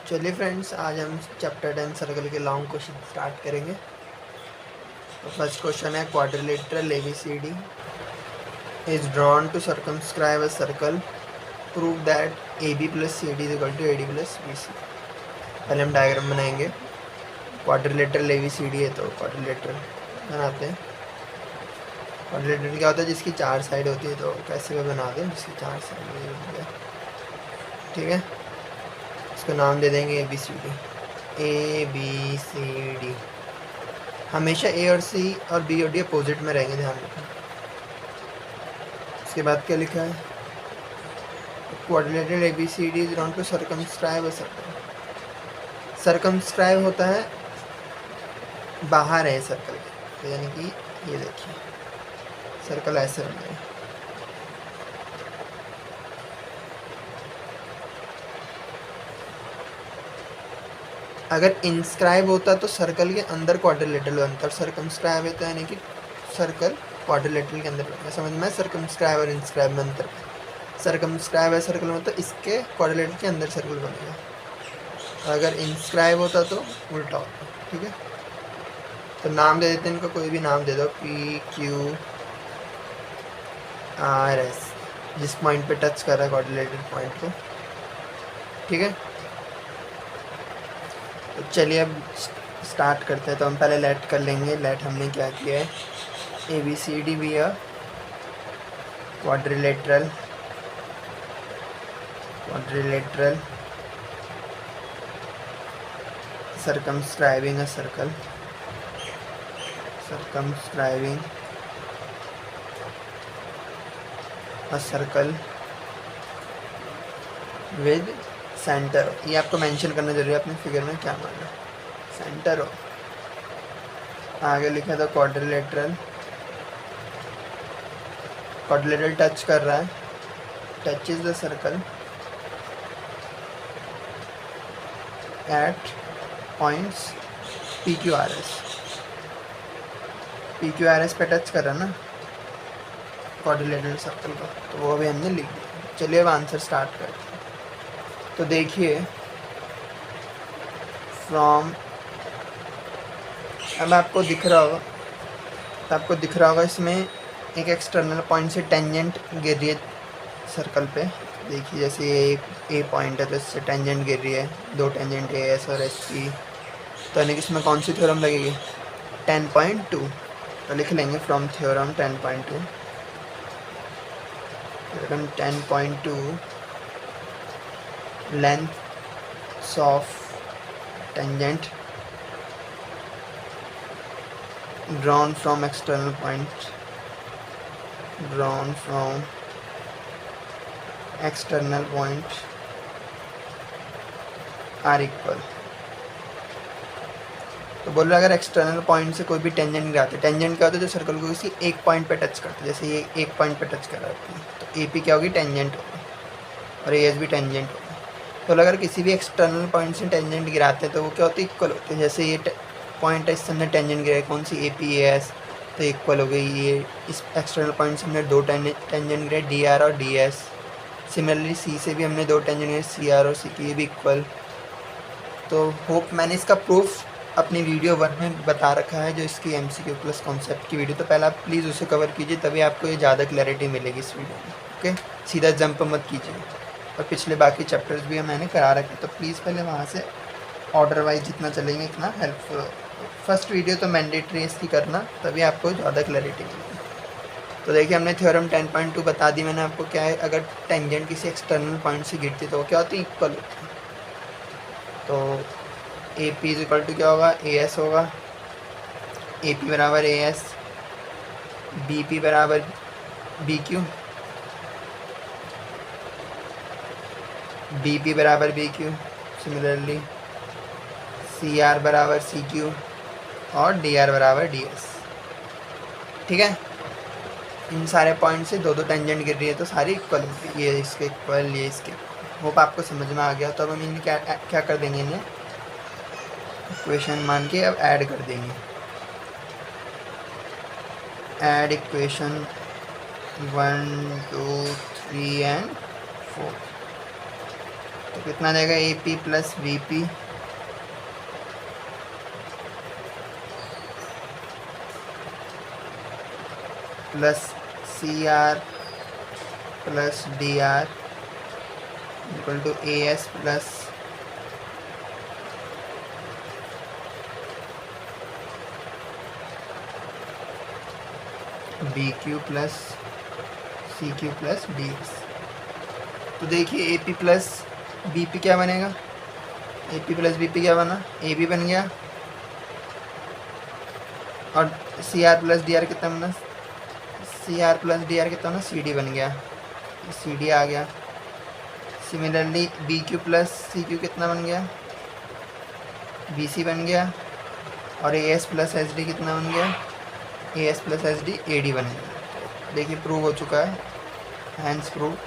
चलिए फ्रेंड्स, आज हम चैप्टर 10 सर्कल के लॉन्ग क्वेश्चन स्टार्ट करेंगे। तो फर्स्ट क्वेश्चन है quadrilateral ABCD is drawn to circumscribe a circle, prove that A B plus C D is equal to A D plus B C. पहले हम diagram बनाएंगे। Quadrilateral ABCD है तो quadrilateral बनाते हैं। क्वाड्रिलेटरल क्या होता है? जिसकी चार साइड होती है। तो कैसे भी बना दें जिसकी चार साइड होती है। ठीक है, इसको नाम दे देंगे A B C D. A B C D हमेशा ए और सी और बी और डी अपोजिट में रहेंगे, ध्यान रखना। उसके बाद क्या लिखा है? Quadrilateral A B C D is round to circumscribe a circle. Circumscribe होता है बाहर है सर्कल के, तो यानी कि ये देखिए सर्कल ऐसे बन गया। अगर इंस्क्राइब होता तो सर्कल के अंदर क्वाड्रिलेटरल बनता, और सर्कमस्क्राइब है तो यानी कि सर्कल क्वाड्रिलेटरल के अंदर बनता। समझ में? सर्कमस्क्राइब और इंस्क्राइब में अंतर। सर्कमस्क्राइब है सर्कल में तो इसके क्वाड्रिलेटरल के अंदर सर्कल बनेगा, अगर इंस्क्राइब होता तो उल्टा होता। ठीक है, तो नाम दे देते हैं इनको, कोई भी नाम दे दो, पी क्यू आर एस, जिस पॉइंट पे टच कर रहा है क्वाड्रिलेटरल पॉइंट को। ठीक है, तो चलिए अब स्टार्ट करते हैं। तो हम पहले लेट कर लेंगे। लेट हमने क्या किया है? A B C D B a quadrilateral circumscribing a circle with centre. ये आपको मेंशन करना जरूरी है अपने फिगर में, क्या माना सेंटर हो। आगे लिखा था क्वाड्रिलेटरल टच कर रहा है, touch is the circle eight points P Q R S पे टच कर रहा है ना क्वाड्रिलेटरल सर्कल को, तो वो भी हमने लिख दिया। चलिए अब आंसर स्टार्ट करते हैं। तो देखिए फ्रॉम, अब आपको दिख रहा होगा इसमें एक एक्सटर्नल पॉइंट से टेंजेंट गिर रही है सर्कल पे। देखिए जैसे ये ए पॉइंट है तो इससे टेंजेंट गिर रही है, दो टेंजेंट ए एस और एस की। तो यानी कि इसमें कौन सी थ्योरम लगेगी? 10.2। तो लिख लेंगे from theorem 10.2। 10.2 lengths of tangent drawn from external point are equal। तो बोल रहा है अगर एक्सटर्नल पॉइंट से कोई भी टेंजेंट गिराते, टेंजेंट क्या होता है? जो सर्कल को किसी एक पॉइंट पे टच करते, जैसे ये एक पॉइंट पे टच कर रहा है तो ए पी क्या होगी? टेंजेंट होगी, और ए एस भी टेंजेंट होगी। तो अगर किसी भी एक्सटर्नल पॉइंट से टेंजेंट गिराते हैं तो वो क्या होते हैं? इक्वल होते हैं। जैसे ये पॉइंट है, इससे हमने टेंजेंट गिराई, कौन सी? ए पी ए एस, तो इक्वल हो गई। ये इस एक्सटर्नल पॉइंट से हमने दो टेंजेंट गिराए, डी आर और डी एस। सिमिलरली सी से भी हमने दो टेंजेंट गिराए, सी आर और सी की, ये भी इक्वल। तो होप मैंने इसका प्रूफ अपनी वीडियो 1 में बता रखा है, जो इसकी MCQ प्लस कॉन्सेप्ट की वीडियो। तो पहले आप प्लीज़ उसे कवर कीजिए, तभी आपको ये ज़्यादा क्लैरिटी मिलेगी इस वीडियो में। ओके, सीधा जंप मत कीजिए। और पिछले बाकी चैप्टर्स भी मैंने करा रखे, तो प्लीज़ पहले वहाँ से ऑर्डर वाइज जितना चलेंगे इतना हेल्पफुल हो। फर्स्ट वीडियो तो मैंडेटरी इसकी करना, तभी आपको ज़्यादा क्लैरिटी मिलेगी। तो देखिए हमने थ्योरम 10.2 बता दी मैंने आपको। क्या है? अगर टेंजेंट किसी एक्सटर्नल पॉइंट से गिरती तो वो क्या होती है? इक्वल होती है। तो A P is equal to क्या होगा? ए एस होगा। ए पी बराबर ए एस, बी पी बराबर बी क्यू, बी पी बराबर B Q. Similarly C R बराबर सी क्यू और डी आर बराबर डी एस। ठीक है, इन सारे पॉइंट से दो दो टेंजेंट गिर रही है तो सारी इक्वल होगी। ये इसके इक्वल, ये इसके। होप आपको समझ में आ गया। तो अब हम इन्हें क्या कर देंगे? इन्हें इक्वेशन मान के अब ऐड कर देंगे। Add equation 1 2 3 and 4। तो कितना आ जाएगा, A P plus V P plus C R plus D R equal to A S plus B Q plus C Q plus D S. तो देखिए A P plus B P क्या बनेगा, A P plus B P क्या बना, A B बन गया, और C R plus D R कितना बना, C R plus D R कितना बना, सी डी बन गया, सी डी आ गया। Similarly B Q plus C Q कितना बन गया, बी सी बन गया, और A S plus S D कितना बन गया, A S plus S D A D बन गया। देखिए प्रूव हो चुका है, हैंड्स प्रूव।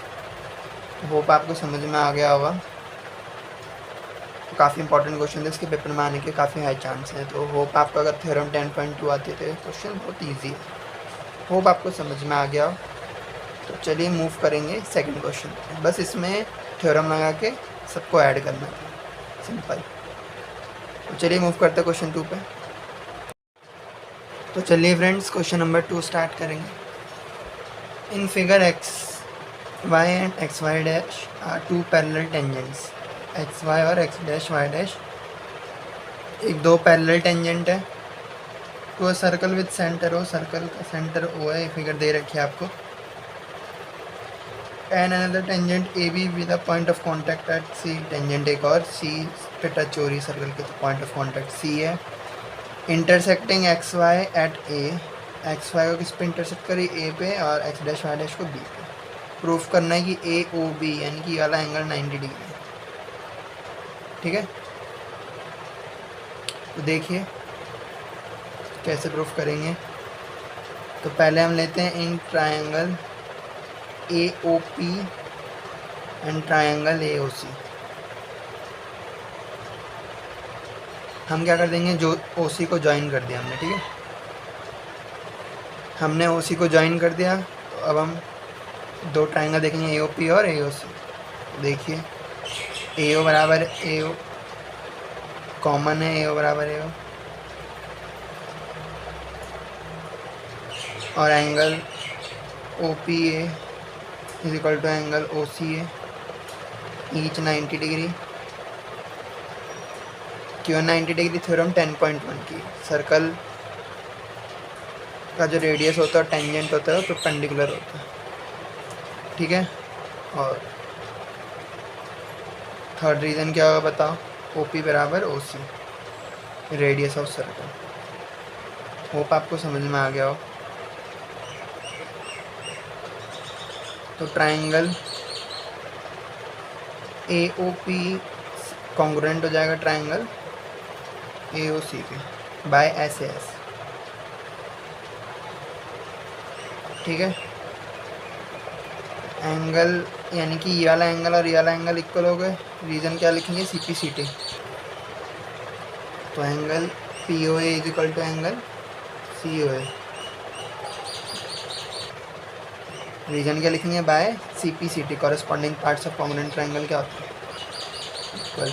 होप आपको समझ में आ गया होगा। तो काफ़ी इंपॉर्टेंट क्वेश्चन है, इसके पेपर में आने के काफ़ी हाई चांस है। तो होप आपका अगर थ्योरम 10.2 आते थे, क्वेश्चन बहुत ईजी है। होप आपको समझ में आ गया हो। तो चलिए मूव करेंगे सेकंड क्वेश्चन। बस इसमें थ्योरम लगा के सबको ऐड करना है, सिंपल। तो चलिए मूव करते हैं क्वेश्चन 2 पे। तो चलिए फ्रेंड्स क्वेश्चन नंबर 2 स्टार्ट करेंगे। In figure X Y and X Y dash are two parallel tangents, X Y और एक्स डैश वाई डैश एक दो पैरेलल टेंजेंट है। तो circle with centre O, circle का सेंटर ओ है, figure दे रखी है आपको। And another tangent A B with a point of contact at C, tangent एक और सी पे टच हो रही सर्कल के, तो पॉइंट ऑफ कॉन्टैक्ट सी है। इंटरसेक्टिंग एक्स वाई एट ए, एक्स वाई को किस पे इंटरसेक्ट करी, ए पे, और एक्स डैश वाई डैश को बी पे। प्रूफ करना है कि ए ओ बी यानी कि वाला एंगल 90 डिग्री है, ठीक है। तो देखिए कैसे प्रूफ करेंगे। तो पहले हम लेते हैं in triangle A O P and triangle A O C. हम क्या कर देंगे, जो ओ सी को ज्वाइन कर दिया हमने, ठीक है। हमने ओ सी को ज्वाइन कर दिया, तो अब हम दो ट्रायंगल देखेंगे, ए ओ पी और ए ओ सी। देखिए ए ओ बराबर ए ओ कॉमन है, ए ओ बराबर ए ओ, और angle O P A is equal to angle O C A, each 90 degree. क्यों 90 डिग्री, थ्योरम 10.1 की। सर्कल का जो रेडियस होता है टेंजेंट होता है वो परपेंडिकुलर होता है, ठीक है। और थर्ड रीज़न क्या होगा बताओ, ओ पी बराबर O C, radius of circle. Hope आपको समझ में आ गया हो। तो triangle A O P congruent हो जाएगा ट्रायंगल ए ओ सी के बाय एस ए एस, ठीक है। एंगल यानी कि ये वाला एंगल और ये वाला एंगल इक्वल हो गए। रीज़न क्या लिखेंगे, सी पी सी टी। तो angle P O A is equal to angle C O A. Reason क्या लिखेंगे, by C P C T. Corresponding parts of congruent triangle क्या होता है, इक्वल,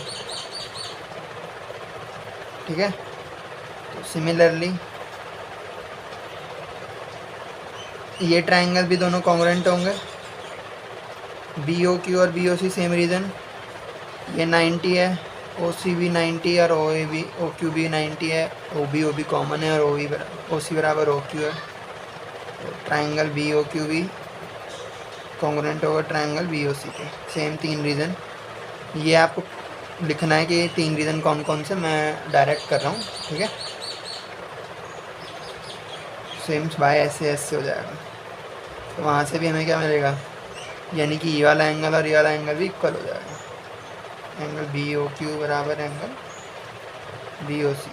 ठीक है। तो सिमिलरली ये ट्रायंगल भी दोनों कॉन्ग्रुएंट होंगे, बी ओ क्यू और B O C same reason. ये 90 है, ओ सी भी 90 और ओ ए भी, ओ क्यू भी 90 है, ओ बी कॉमन है, और ओ सी बराबर ओ क्यू है। तो ट्रायंगल बी ओ क्यू भी कॉन्ग्रुएंट होगा ट्रायंगल बी ओ सी के, सेम 3 रीज़न। ये आपको लिखना है कि ये 3 रीज़न कौन कौन से, मैं डायरेक्ट कर रहा हूँ, ठीक है। सेम बाय एस से हो जाएगा। तो वहाँ से भी हमें क्या मिलेगा, यानी कि ये वाला एंगल और ये वाला एंगल भी इक्वल हो जाएगा। एंगल बी ओ क्यू बराबर angle B O C,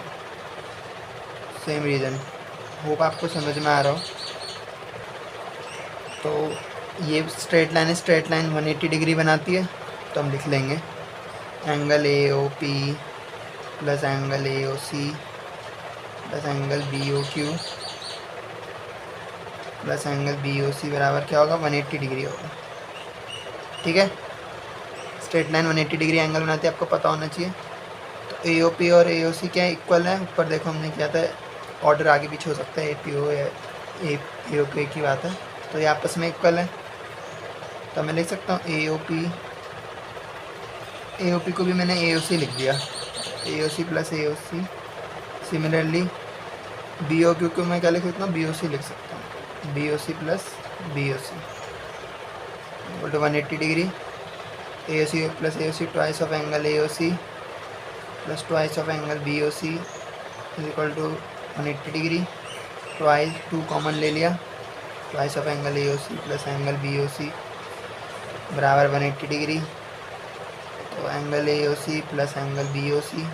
same reason. Hope आपको समझ में आ रहा हो। तो ये स्ट्रेट लाइन है, स्ट्रेट लाइन 180 डिग्री बनाती है, तो हम लिख लेंगे angle A O P plus angle A O C plus angle B O Q plus angle B O C बराबर क्या होगा, 180 डिग्री होगा, ठीक है। स्ट्रेट लाइन 180 डिग्री एंगल बनाती है, आपको पता होना चाहिए। तो AOP और AOC क्या इक्वल है, ऊपर देखो हमने किया था, ऑर्डर आगे पीछे हो सकता है, APO या AOP की बात है, तो ये आपस में इक्वल है। तो मैं लिख सकता हूँ AOP को भी मैंने AOC लिख दिया, AOC plus AOC। Similarly BOQ को मैं क्या लिख सकता हूँ, BOC लिख सकता हूँ, BOC plus BOC equal to 180 degree. AOC plus AOC twice of angle AOC plus twice of angle BOC is equal to 180 degree. Twice 2 common ले लिया, twice of angle AOC plus angle BOC बराबर 180 degree. तो angle AOC plus angle BOC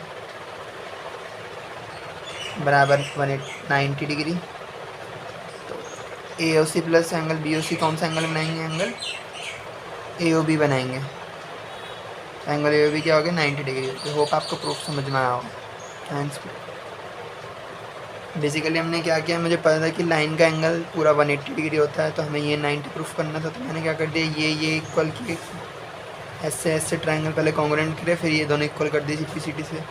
बराबर 190 degree. तो AOC plus angle BOC कौन सा angle बनाएंगे, angle AOB बनाएंगे। एंगल AOB क्या हो गया, 90 डिग्री। तो होप आपको प्रूफ समझ में आया होगा। थैंक्स। बेसिकली हमने क्या किया, मुझे पता था कि लाइन का एंगल पूरा 180 डिग्री होता है, तो हमें ये 90 प्रूफ करना था। तो मैंने क्या कर दिया, ये इक्वल किए, ऐसे ट्रायंगल पहले कॉन्ग्रुएंट करे, फिर ये दोनों इक्वल कर दिए CPCT से।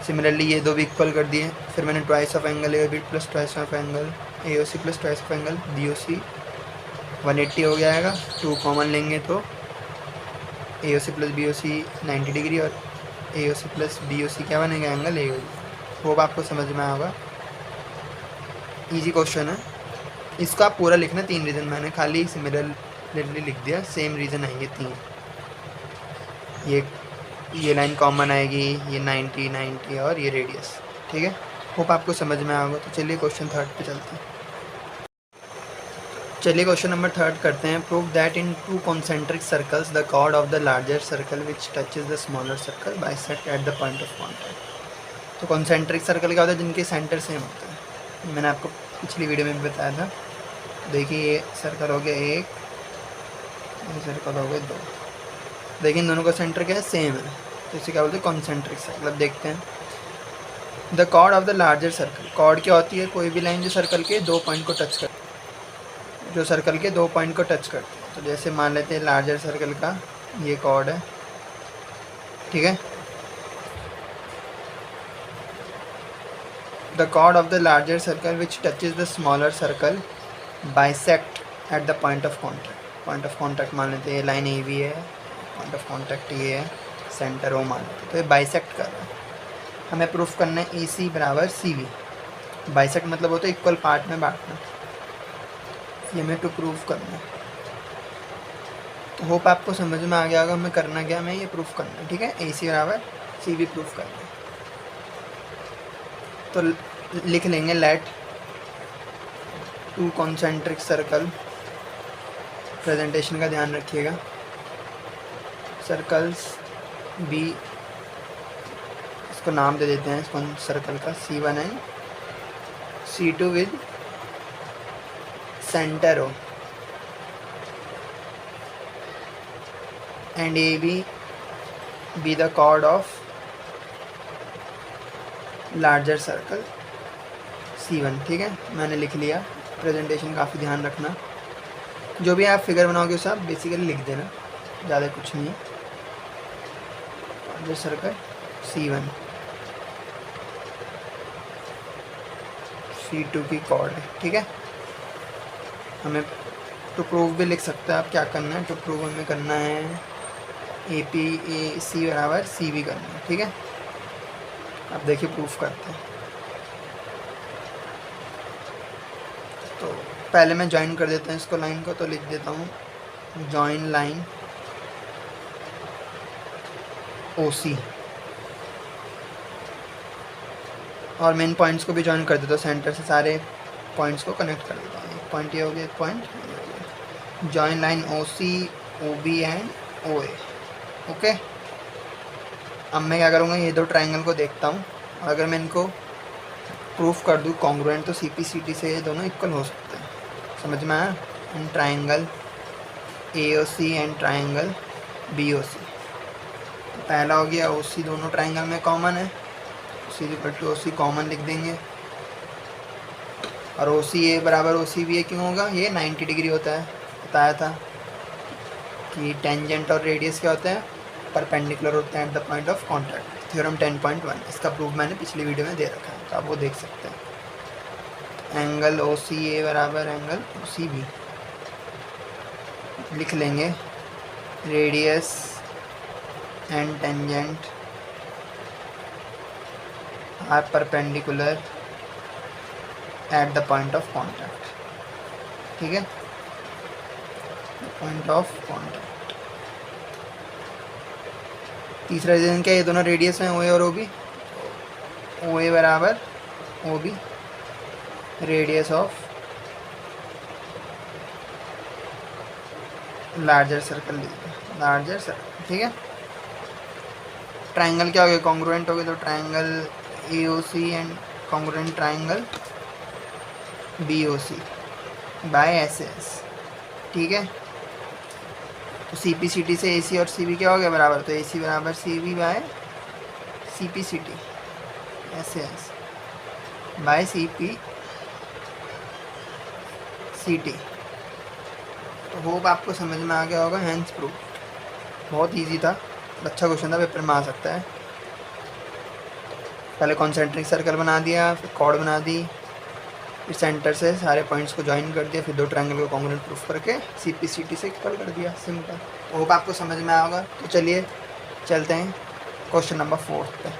सिमिलरली ये दो भी इक्वल कर दिए, फिर मैंने twice of angle AOB plus twice of angle AOC plus twice of angle BOC 180 हो जाएगा। 2 कॉमन लेंगे तो AOC प्लस BOC 90 डिग्री और AOC प्लस BOC क्या बनेगा, एंगल AOB। होप आपको समझ में आया होगा। ईजी क्वेश्चन है, इसको आप पूरा लिखना। 3 रीज़न मैंने खाली सिमिलरली लिख दिया, सेम रीज़न आएंगे 3। ये लाइन कॉमन आएगी, ये 90 90 और ये रेडियस, ठीक है। होप आपको समझ में आया होगा। तो चलिए क्वेश्चन 3 पे चलते हैं। चलिए क्वेश्चन नंबर 3 करते हैं। Prove that in 2 concentric circles the chord of the larger circle which touches the smaller circle bisect at the point of contact. तो कॉन्सेंट्रिक सर्कल क्या होता है, जिनके सेंटर सेम होते हैं। मैंने आपको पिछली वीडियो में भी बताया था। देखिए ये सर्कल हो गया 1, ये सर्कल हो गया 2। देखिए इन दोनों का सेंटर क्या है, सेम है, तो इसे क्या बोलते हैं, कॉन्सेंट्रिक सर्कल। अब देखते हैं the chord of the larger circle. Chord क्या होती है, कोई भी लाइन जो सर्कल के 2 पॉइंट को टच करती है, जो सर्कल के 2 पॉइंट को टच करती है। तो जैसे मान लेते हैं लार्जर सर्कल का ये कॉर्ड है, ठीक है। The chord of the larger circle which touches the smaller circle bisect at the point of contact. Point of contact मान लेते हैं ये लाइन AB है, पॉइंट ऑफ कॉन्टैक्ट ये है, सेंटर O मान लेते हैं। तो ये बाइसेक्ट कर रहा है, हमें प्रूफ करना है AC बराबर CV। बाइसेक्ट मतलब होता है इक्वल पार्ट में बांटना, ये हमें टू प्रूफ करना है। तो होप आपको समझ में आ गया होगा हमें करना क्या, हमें ये प्रूफ करना है, ठीक है। AC बराबर CV प्रूफ करना है। तो लिख लेंगे लेट 2 कॉन्सेंट्रिक सर्कल, प्रेजेंटेशन का ध्यान रखिएगा, सर्कल्स B, इसको नाम दे देते हैं इसको सर्कल का, C1 and C2 with centre O and AB be the chord of larger circle C1, ठीक है। मैंने लिख लिया। प्रेजेंटेशन काफ़ी ध्यान रखना, जो भी आप फिगर बनाओगे उसे आप बेसिकली लिख देना, ज़्यादा कुछ नहीं है। लार्जर सर्कल C1 C2 की कॉर्ड है, ठीक है। हमें टू प्रूव भी लिख सकते हैं आप, क्या करना है टू प्रूव हमें करना है AC बराबर CV करना है, ठीक है। अब देखिए प्रूफ करते हैं। तो पहले मैं ज्वाइन कर देता हूँ इसको लाइन को, तो लिख देता हूँ ज्वाइन लाइन OC और मेन पॉइंट्स को भी ज्वाइन कर देता हूँ, सेंटर से सारे पॉइंट्स को कनेक्ट कर देता हूँ। एक पॉइंट ये हो गया, एक पॉइंट ये हो गया। Join line OC OB and OA, okay. अब मैं क्या करूँगा, ये 2 ट्रायंगल को देखता हूँ, और अगर मैं इनको प्रूफ कर दूँ कॉन्ग्रुएंट, तो CPCT से ये दोनों इक्वल हो सकते हैं। समझ में आया। And triangle AOC and triangle BOC। तो पहला हो गया OC, दोनों ट्रायंगल में कॉमन है, OC कॉमन लिख देंगे। और OCA बराबर OCBA क्यों होगा, ये 90 डिग्री होता है, बताया था कि टेंजेंट और रेडियस क्या होता है, परपेंडिकुलर होते हैं eight the point of contact. Theorem 10.1, इसका प्रूफ मैंने पिछली वीडियो में दे रखा है, तो आप वो देख सकते हैं। एंगल ओ सी ए बराबर एंगल ओ सी बी, लिख लेंगे radius and tangent are perpendicular at the point of contact. ठीक है, पॉइंट ऑफ कॉन्टैक्ट। तीसरा रीजन क्या है, ये दोनों रेडियस हैं ओ ए और ओ बी। ओ ए बराबर O B radius of larger circle लीजिए, लार्जर सर्कल। ठीक है, ट्राइंगल क्या हो गया, कॉन्ग्रुएंट हो गया, तो triangle A O C and congruent triangle B O C by S S. ठीक है, तो सी पी सी टी से ए सी और सी बी क्या हो गया बराबर, तो ए सी बराबर C B by C P C T, S S by C P C T. तो होप आपको समझ में आ गया होगा। हैंस प्रूफ बहुत इजी था, अच्छा क्वेश्चन था, पेपर में आ सकता है। पहले कॉन्सेंट्रिक सर्कल बना दिया, फिर कॉर्ड बना दी, फिर सेंटर से सारे पॉइंट्स को ज्वाइन कर दिया, फिर दो ट्रायंगल को कॉन्ग्रुएंट प्रूफ करके सी पी सी टी से इक्वल कर दिया। सिंपल। होप आपको समझ में आया होगा। तो चलिए चलते हैं क्वेश्चन नंबर 4 पे।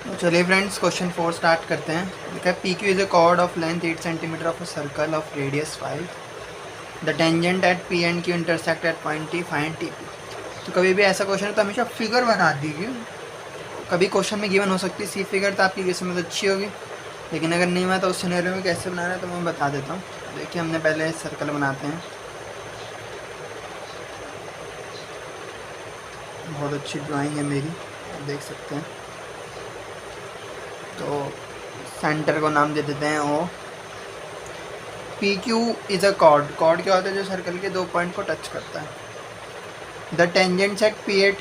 तो चलिए फ्रेंड्स, क्वेश्चन 4 स्टार्ट करते हैं। लिखा है P Q is a cord of length 8 centimetre of a circle of radius 5। The tangent at P and Q intersect at point T, find T P. तो कभी भी ऐसा क्वेश्चन है तो हमेशा फिगर बना दीजिए। कभी क्वेश्चन में गिवन हो सकती है सी फिगर, तो आपकी समझ अच्छी होगी, लेकिन अगर नहीं हुआ तो उस सिनेरियो में कैसे बनाना है तो मैं बता देता हूँ। देखिए, हमने पहले सर्कल बनाते हैं, बहुत अच्छी ड्राइंग है मेरी, आप देख सकते हैं। तो सेंटर को नाम दे देते हैं O. P Q is a chord. Chord क्या होता है, जो सर्कल के दो पॉइंट को टच करता है। The tangents at P at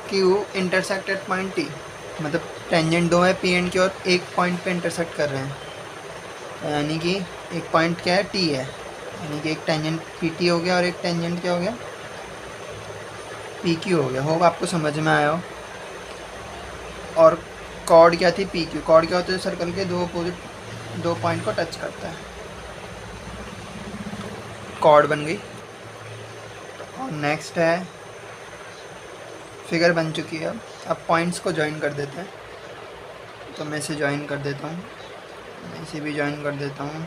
Q intersect at point T, मतलब टेंजेंट दो है पी एंड की और एक पॉइंट पे इंटरसेक्ट कर रहे हैं, यानी कि एक पॉइंट क्या है, टी है, यानी कि एक टेंजेंट पी टी हो गया और एक टेंजेंट क्या हो गया, पी क्यू हो गया। होप आपको समझ में आया हो। और कॉर्ड क्या थी, पी क्यू। कॉर्ड क्या होता है, सर्कल के दो अपोजिट दो पॉइंट को टच करता है, कॉर्ड बन गई। और नेक्स्ट है, फिगर बन चुकी है। अब पॉइंट्स को ज्वाइन कर देते हैं, तो मैं इसे ज्वाइन कर देता हूँ, इसे भी ज्वाइन कर देता हूँ।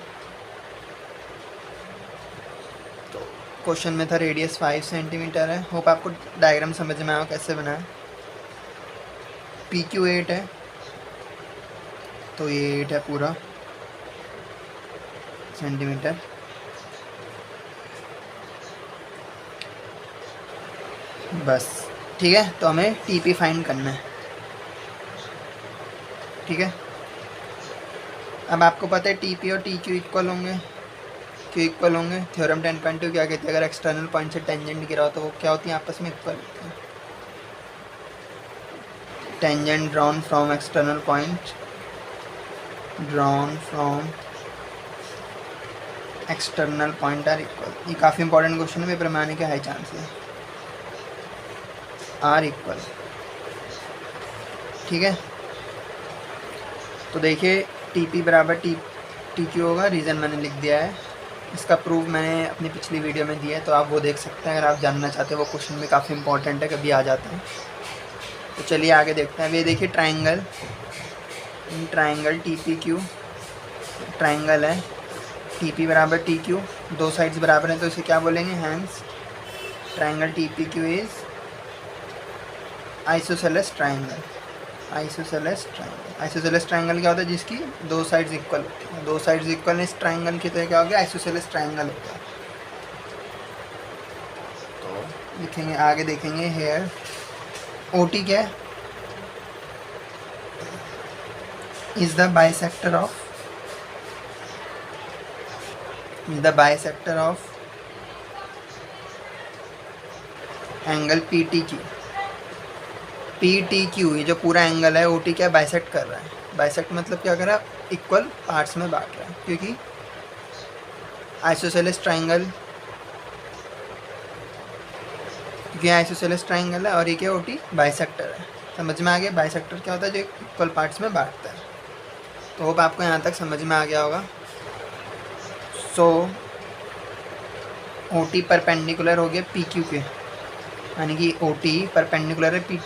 तो क्वेश्चन में था रेडियस 5 सेंटीमीटर है। होप आपको डायग्राम समझ में आया कैसे बनाया। पी क्यू 8 है, तो ये 8 है पूरा सेंटीमीटर। बस ठीक है, तो हमें टी पी फाइंड करना है। ठीक है, अब आपको पता है टी पी और टी क्यू इक्वल होंगे, क्यू इक्वल होंगे। थ्योरम 10.2 क्या कहते हैं, अगर एक्सटर्नल पॉइंट से टेंजेंट गिरा हो तो वो क्या होती है, आपस में इक्वल होती है। Tangent drawn from external point, drawn from external point are equal. ये काफ़ी इंपॉर्टेंट क्वेश्चन है, पेपर में आने के हाई चांस है। आर इक्वल, ठीक है। तो देखिए टी पी बराबर टी क्यू होगा, रीज़न मैंने लिख दिया है। इसका प्रूफ मैंने अपनी पिछली वीडियो में दिया है, तो आप वो देख सकते हैं अगर आप जानना चाहते हैं। वो क्वेश्चन भी काफ़ी इंपॉर्टेंट है, कभी आ जाता है। तो चलिए आगे देखते हैं। अब ये देखिए triangle, triangle T P Q triangle है, टी पी बराबर टी क्यू, दो साइड्स बराबर हैं, तो इसे क्या बोलेंगे, hence triangle T P Q is isosceles triangle. Isosceles triangle, isosceles triangle क्या होता है, जिसकी दो साइड्स इक्वल होती हैं। दो साइड्स इक्वल इस ट्राइंगल की, तो क्या हो गया, आइसोसेलेस ट्राइंगल होता है। तो लिखेंगे, आगे देखेंगे। हेयर ओ टी क्या है, is the bisector of, is the bisector of angle P T Q. P T Q ये जो पूरा एंगल है, ओ टी क्या बाइसेक्ट कर रहा है। बाइसेक्ट मतलब क्या कर रहा है, इक्वल पार्ट्स में बांट रहा है, क्योंकि आइसोसेलेस ट्राइंगल क्योंकि आइसोसेलेस ट्राइंगल है और ये क्या ओटी बाइसेक्टर है। समझ में आ गया बाइसेक्टर क्या होता है, जो इक्वल पार्ट्स में बांटता है। तो होप आपको यहाँ तक समझ में आ गया होगा। सो ओटी परपेंडिकुलर हो गया पी क्यू के, यानी कि ओटी परपेंडिकुलर है पी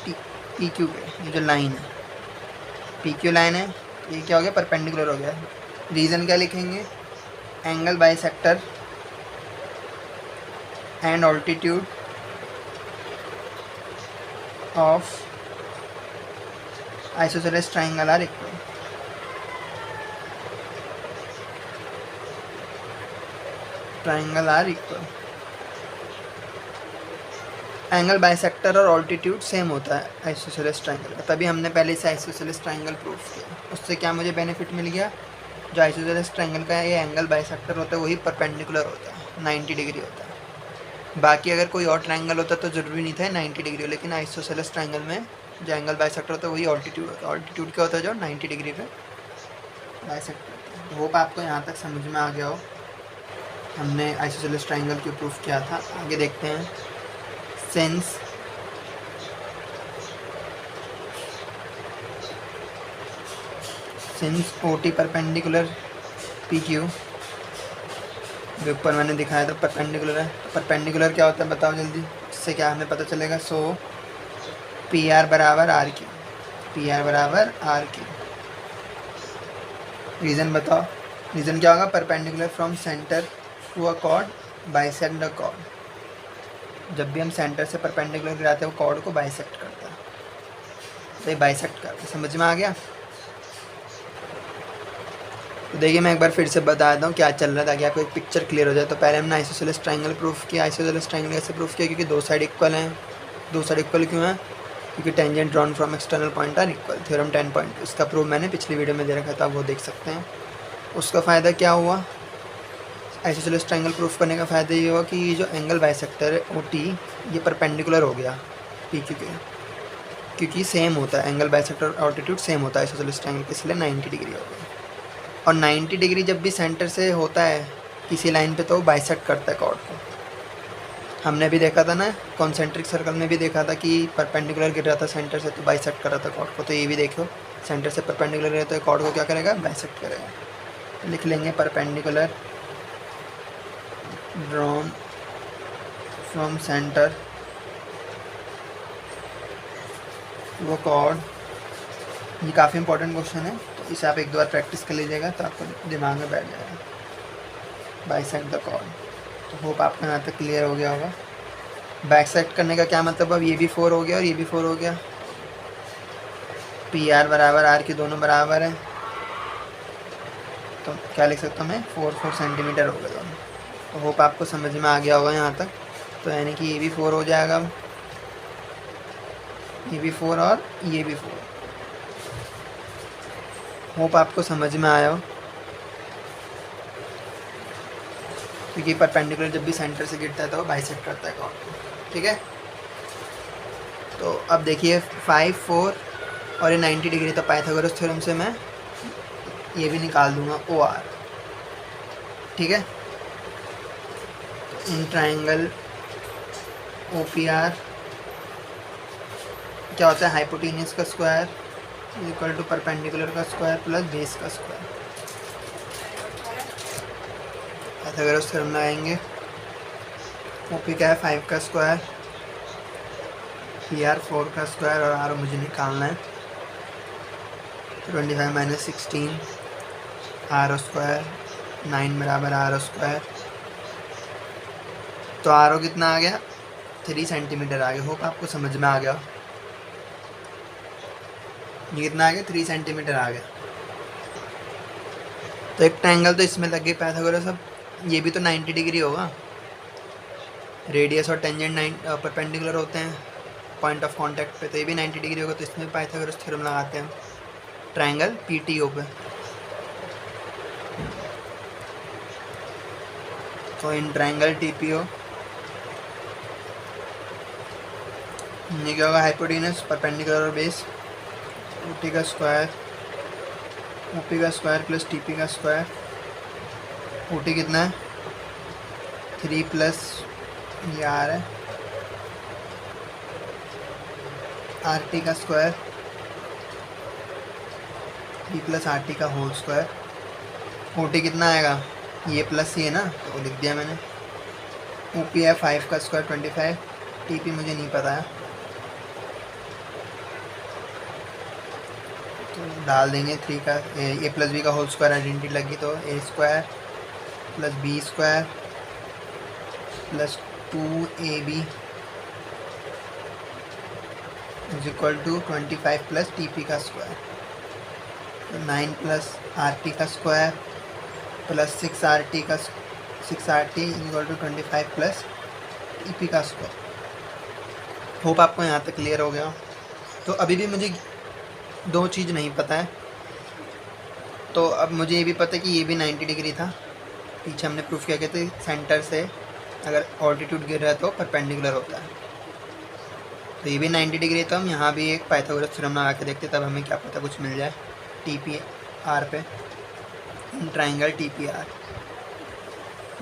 क्यू के। ये जो लाइन है पी क्यू लाइन है, ये क्या हो गया परपेंडिकुलर हो गया। रीज़न क्या लिखेंगे, angle bisector and altitude of isosceles triangle are equal. Triangle are equal, angle bisector और ऑल्टीट्यूड सेम होता है आइसोसेलेस ट्राइंगल का, तभी हमने पहले से आइसोसेलेस ट्राइंगल प्रूफ किया। उससे क्या मुझे बेनिफिट मिल गया, जो आइसोसेलेस ट्राइंगल का ये एंगल बाइसेक्टर होता है वही परपेंडिकुलर होता है, 90 डिग्री होता है। बाकी अगर कोई और ट्राइंगल होता तो ज़रूरी नहीं था 90 डिग्री, लेकिन आइसोसेलेस ट्राइंगल में जो एंगल बाइसेक्टर होता है वही ऑल्टीट्यूड होता है। ऑल्टीट्यूड क्या होता है, जो 90 डिग्री पे बाइसेक्ट होता है। होप आपको यहाँ तक समझ में आ गया हो। हमने आइसोसेलेस ट्राइंगल क्यों प्रूफ किया था, आगे देखते हैं। सिंस OT परपेंडिकुलर PQ, जो ऊपर मैंने दिखाया था परपेंडिकुलर है, परपेंडिकुलर क्या होता है बताओ जल्दी, इससे क्या हमें पता चलेगा। सो PR बराबर RQ, PR बराबर RQ। रीज़न बताओ, रीज़न क्या होगा, perpendicular from centre to a chord bisect the chord. जब भी हम सेंटर से परपेंडिकुलर गिराते हैं वो कॉर्ड को बाइसेक्ट करता है, तो ये बाइसेक्ट करता है। समझ में आ गया। तो देखिए मैं एक बार फिर से बता देता हूँ क्या चल रहा है, ताकि आपको एक पिक्चर क्लियर हो जाए। तो पहले हमने आइसोसेलेस ट्राइंगल प्रूफ किया। आइसोसेलेस ट्राइंगल कैसे प्रूफ किया, क्योंकि दो साइड इक्वल हैं। दो साइड इक्वल क्यों है, क्योंकि tangent drawn from external point are equal. Theorem 10.2 इसका प्रूफ मैंने पिछली वीडियो में दे रखा था, आप वो देख सकते हैं। उसका फ़ायदा क्या हुआ, आइसोसेलेस ट्राइंगल प्रूफ करने का फ़ायदा ये हुआ कि ये जो एंगल बाइसेक्टर है OT, ये परपेंडिकुलर हो गया PQ के, क्योंकि सेम होता है एंगल बाइसेक्टर और ऑल्टीट्यूड सेम होता है आइसोसेलेस ट्राइंगल के, इसलिए 90 डिग्री हो गया। और 90 डिग्री जब भी सेंटर से होता है किसी लाइन पे तो वो बाइसेक्ट करता है कॉर्ड को। हमने भी देखा था ना, कॉन्सेंट्रिक सर्कल में भी देखा था कि परपेंडिकुलर गिर रहा था सेंटर से तो बाइसेक्ट कर रहा था कॉर्ड को। तो ये भी देखो, सेंटर से परपेंडिकुलर गिर तो कॉर्ड को क्या करेगा, बाइसेक्ट करेगा। लिख लेंगे परपेंडिकुलर ड्रॉन फ्रॉम सेंटर वो कॉर्ड। ये काफ़ी इंपॉर्टेंट क्वेश्चन है, तो इसे आप एक दो बार प्रैक्टिस कर लीजिएगा तो आपको दिमाग में बैठ जाएगा, बाइसेक्ट द कॉर्ड। तो होप आपको यहाँ तक क्लियर हो गया होगा। बाइसेक्ट करने का क्या मतलब, अब ये भी 4 हो गया और ये भी 4 हो गया। PR बराबर RQ दोनों बराबर है, तो क्या लिख सकता हूँ मैं, 4 सेंटीमीटर हो गया दोनों। तो होप आपको समझ में आ गया होगा यहाँ तक। तो यानी कि ये भी 4 हो जाएगा, ये भी 4 और ये भी 4। होप आपको समझ में आया हो, क्योंकि परपेंडिकुलर जब भी सेंटर से गिरता है तो वो बाइसेक्ट करता है कॉर्ड। ठीक है, तो अब देखिए 5, 4 और ये 90 डिग्री, तो पाइथागोरस थ्योरम से मैं ये भी निकाल दूंगा OR। ठीक है, इन ट्राइंगल OPR क्या होता है, हाइपोटेन्यूज का स्क्वायर इक्वल टू परपेंडिकुलर का स्क्वायर प्लस बेस का स्क्वायर। पाइथागोरस थ्योरम लगाएंगे। OP क्या है, 5 का स्क्वायर, PR 4 का स्क्वायर और R मुझे निकालना है। 25 माइनस 16 R स्क्वायर, 9 बराबर R स्क्वायर। तो R कितना आ गया, 3 सेंटीमीटर आ गया। होप आपको समझ में आ गया। ये कितना आ गया, 3 सेंटीमीटर आ गया। तो एक ट्रायंगल तो इसमें लग गई पाइथागोरस। अब ये भी तो 90 डिग्री होगा, रेडियस और टेंजेंट परपेंडिकुलर होते हैं पॉइंट ऑफ कांटेक्ट पे, तो ये भी 90 डिग्री होगा। तो इसमें पाइथागोरस थ्योरम लगाते हैं ट्रायंगल PTO पे। तो इन ट्रायंगल TPO ये क्या होगा, हाइपोटेन्यूज परपेंडिकुलर और बेस, OT का स्क्वायर, OP का स्क्वायर प्लस TP का स्क्वायर। OT कितना है, 3 प्लस ये R है आर टी का square B plus R T का होल स्क्वायर। ओ टी कितना आएगा, ये प्लस ये ना, तो वो लिख दिया मैंने। ओ पी है 5 का स्क्वायर 25, टी पी मुझे नहीं पता है तो डाल देंगे 3 का ए प्लस बी का होल स्क्वायर आइडेंटिटी लगी तो A square plus B square plus 2ab is equal to 25 plus T P का स्क्वायर, तो 9 प्लस आर टी का square plus 6 R T is equal to 25 plus T P का square. Hope आपको यहाँ तक clear हो गया। तो अभी भी मुझे दो चीज़ नहीं पता है, तो अब मुझे ये भी पता है कि ये भी 90 डिग्री था। पीछे हमने प्रूफ किया कि सेंटर से अगर ऑल्टीट्यूड गिर रहा है तो परपेंडिकुलर होता है, तो ये भी 90 डिग्री। तो हम यहाँ भी एक पाइथागोरस थ्योरम लगा के देखते, तब हमें क्या पता कुछ मिल जाए टी पी आर पे, in triangle T P R.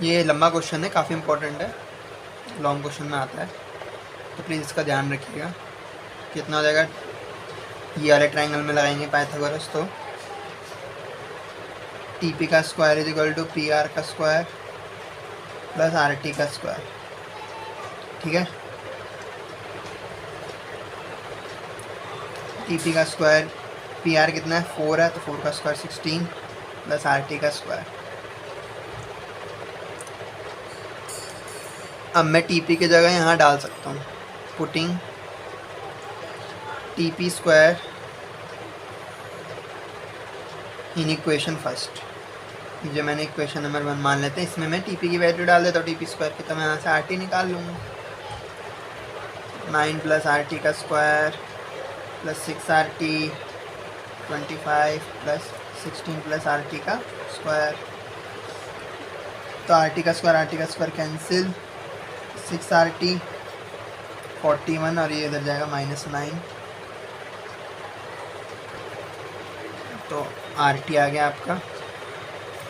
ये लंबा क्वेश्चन है, काफ़ी इंपॉर्टेंट है, लॉन्ग क्वेश्चन में आता है, तो प्लीज़ इसका ध्यान रखिएगा। कितना हो जाएगा, ये वाले ट्राइंगल में लगाएंगे पाइथागोरस, तो टी पी का square is equal to P R का स्क्वायर प्लस आर टी का स्क्वायर। ठीक है, टी पी का स्क्वायर, पी आर कितना है 4 है, तो 4 का स्क्वायर 16 प्लस आर टी का स्क्वायर। अब मैं टी पी की जगह यहाँ डाल सकता हूँ, putting T P square in equation first. जो मैंने इक्वेशन नंबर 1 मान लेते हैं, इसमें मैं टी पी की वैल्यू डाल देता हूँ टी पी स्क्वायर की, तो मैं यहाँ से आर टी निकाल लूँगा। 9 प्लस आर टी का square plus 6 R T 25 plus 16 plus R T का स्क्वायर, तो आर टी का स्क्वायर कैंसिल, 6 आर टी 41 और ये इधर जाएगा -9, तो आर टी आ गया आपका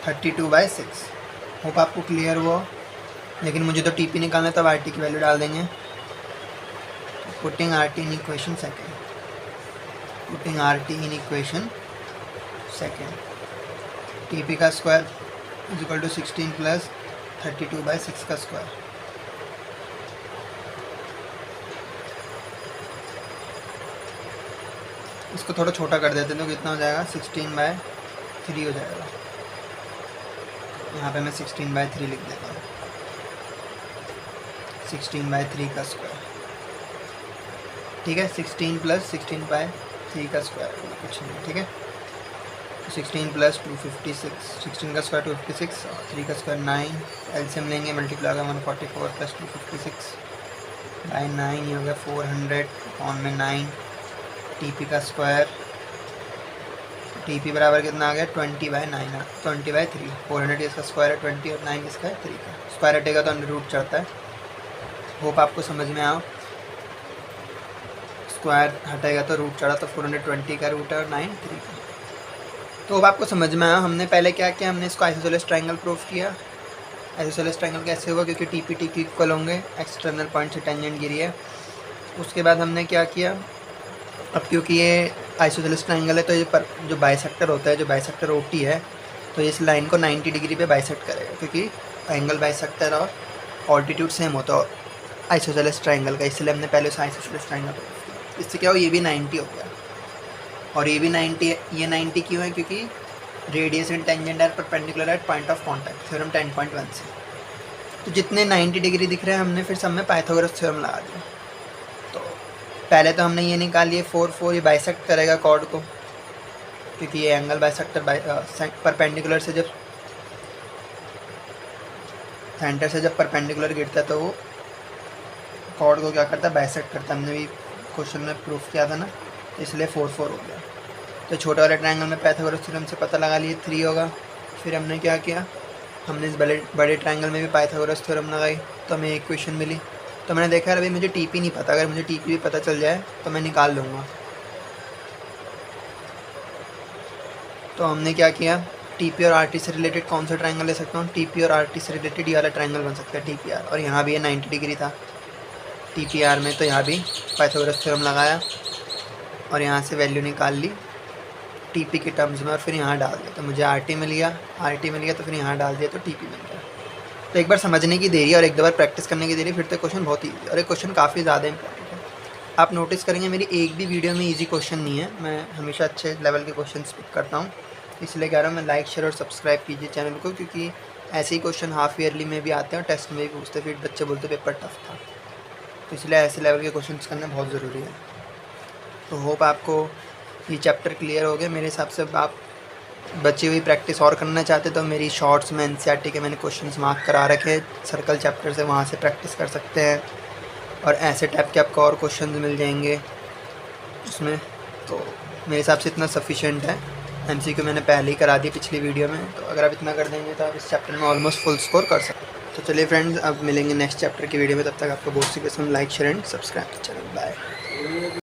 32/6। होप आपको क्लियर हुआ, लेकिन मुझे तो टी पी निकालना है, तब आर टी की वैल्यू डाल देंगे। Putting R T in equation second, putting R T in equation second, T P का square is equal to 16 plus 32/6 का स्क्वायर। इसको थोड़ा छोटा कर देते हैं तो कितना हो जाएगा, 16/3 हो जाएगा। यहाँ पे मैं 16/3 लिख देता हूँ, 16/3 का स्क्वायर। ठीक है, 16 प्लस 16/3 का स्क्वायर, कुछ नहीं। ठीक है, 16 प्लस 256, 16 का स्क्वायर 256 और 3 का स्क्वायर 9, एलसीएम लेंगे, मल्टीप्लाई होगा 144 प्लस 256/9, ये हो गया 400 ऑन में 9। टी पी का स्क्वायर, टी पी बराबर कितना आ गया 20/9, 20/3, 400 इसका स्क्वायर है 20 और 9 इसका है 3 का स्क्वायर हटेगा तो अंडर रूट चढ़ता है। होप आपको समझ में आओ, स्क्वायर हटेगा तो रूट चढ़ा, तो 420 का रूट है और 9 3 का। तो अब आपको समझ में आया हमने पहले क्या किया, हमने इसको आइसोसेलेस ट्रायंगल प्रूफ किया। आइसोसेलेस ट्रायंगल कैसे होगा, क्योंकि T P T Q equal होंगे, एक्सटर्नल पॉइंट से टेंजेंट गिरी है। उसके बाद हमने क्या किया, अब क्योंकि ये आइसोसेलेस ट्रायंगल है तो ये पर जो बाइसेक्टर होता है, जो बाइसेक्टर ओ टी है, तो इस लाइन को 90 डिग्री पे बाइसेक्ट करेगा, क्योंकि एंगल बाइसेक्टर और ऑल्टीट्यूड सेम होता है आइसोसेलेस ट्रायंगल का, इसलिए हमने पहले उस आइसोसेलेस ट्रायंगल को प्रूफ किया। इससे क्या हो, ये भी 90 हो गया और ये भी 90 है। ये 90 क्यों है, क्योंकि radius and tangent are perpendicular at point of contact, theorem 10.1 से। तो जितने 90 डिग्री दिख रहे हैं हमने फिर सब में पाइथागोरस थ्योरम लगा दिया। तो पहले तो हमने ये निकाल लिए 4 ये बाइसेक्ट करेगा कॉर्ड को, क्योंकि ये एंगल बाइसेक्टर परपेंडिकुलर से जब सेंटर से जब परपेंडिकुलर गिरता है तो वो कॉर्ड को क्या करता है, बाइसेक्ट करता है। हमने भी क्वेश्चन में प्रूफ किया था ना, इसलिए 4 हो गया। तो छोटे वाले ट्रायंगल में पाइथागोरस थ्योरम से पता लगा लिए 3 होगा। फिर हमने क्या किया, हमने इस बड़े ट्रायंगल में भी पाइथागोरस थ्योरम लगाई, तो हमें इक्वेशन मिली। तो मैंने देखा अभी मुझे टीपी नहीं पता, अगर मुझे टीपी भी पता चल जाए तो मैं निकाल लूँगा। तो हमने क्या किया, टीपी और आरटी से रिलेटेड कौन सा ट्रायंगल ले सकता हूँ, टीपी और आरटी से रिलेटेड ये वाला ट्रायंगल बन सकता है टीपीआर। और यहाँ भी ये 90 डिग्री था टीपीआर में, तो यहाँ भी पाइथागोरस थ्योरम लगाया। और यहाँ से वैल्यू निकाल ली टीपी के टर्म्स में और फिर यहाँ डाल दिया, तो मुझे आरटी मिल गया। आरटी मिल गया तो फिर यहाँ डाल दिया तो टीपी मिल गया। तो एक बार समझने की देरी और एक दो बार प्रैक्टिस करने की देरी, फिर तो क्वेश्चन बहुत ईजी और ये क्वेश्चन काफ़ी ज़्यादा इंपॉर्टेंट है। आप नोटिस करेंगे मेरी एक भी वीडियो में ईजी क्वेश्चन नहीं है, मैं हमेशा अच्छे लेवल के क्वेश्चन पिक करता हूँ, इसलिए कह रहा हूँ मैं लाइक शेयर और सब्सक्राइब कीजिए चैनल को, क्योंकि ऐसे ही क्वेश्चन हाफ ईयरली में भी आते हैं और टेस्ट में भी पूछते, फिर बच्चे बोलते पेपर टफ था, तो इसलिए ऐसे लेवल के क्वेश्चन करना बहुत ज़रूरी है। तो होप आपको ये चैप्टर क्लियर हो गया। मेरे हिसाब से आप बची हुई प्रैक्टिस और करना चाहते तो मेरी शॉर्ट्स में एनसीईआरटी के मैंने क्वेश्चनस मार्क करा रखे सर्कल चैप्टर से, वहाँ से प्रैक्टिस कर सकते हैं और ऐसे टाइप के आपको और क्वेश्चंस मिल जाएंगे उसमें। तो मेरे हिसाब से इतना सफिशिएंट है। एमसीक्यू मैंने पहले ही करा दी पिछली वीडियो में, तो अगर आप इतना कर देंगे तो आप इस चैप्टर में ऑलमोस्ट फुल स्कोर कर सकते हैं। तो चलिए फ्रेंड्स, अब मिलेंगे नेक्स्ट चैप्टर की वीडियो में, तब तक आपको बहुत सी पसंद, like share and subscribe channel. Bye.